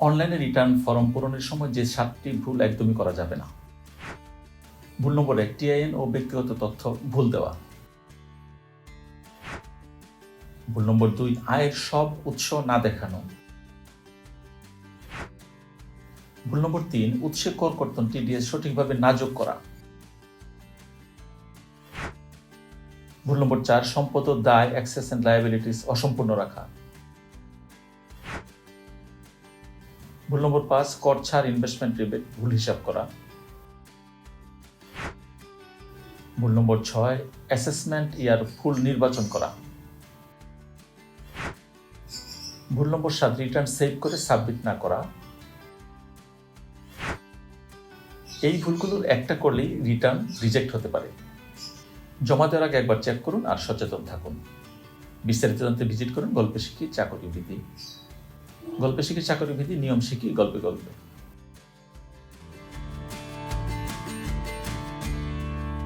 অনলাইনে return form পূরণের সময় যে 7টি ভুল একদমই করা যাবে না। ভুল নম্বর 1, টিআইএন ও ব্যক্তিগত তথ্য ভুল দেওয়া। ভুল নম্বর 2, আয়ের সব উৎস না দেখানো। ভুল নম্বর 3, উৎসে কর কর্তন টিডিএস সঠিকভাবে না যোগ করা। ভুল নম্বর 4, সম্পদ ও দায় অ্যাক্সেস এন্ড লায়াবিলিটিস অসম্পূর্ণ রাখা। ভুল নম্বর 5, কর ছাড় ইনভেস্টমেন্ট রিবেট ভুল হিসাব করা। ভুল নম্বর 6, অ্যাসেসমেন্ট ইয়ার ভুল নির্বাচন করা। ভুল নম্বর 7, রিটার্ন সেভ করে সাবমিট না করা। এই ভুলগুলোর একটা করলেই রিটার্ন রিজেক্ট হতে পারে। জমা দেওয়ার আগে একবার চেক করুন আর সচেতন থাকুন। বিস্তারিত জানতে ভিজিট করুন গল্পে শিখি চাকরি বিধি। গল্পে শিখি চাকরি বিধি, নিয়ম শিখি গল্পে গল্পে।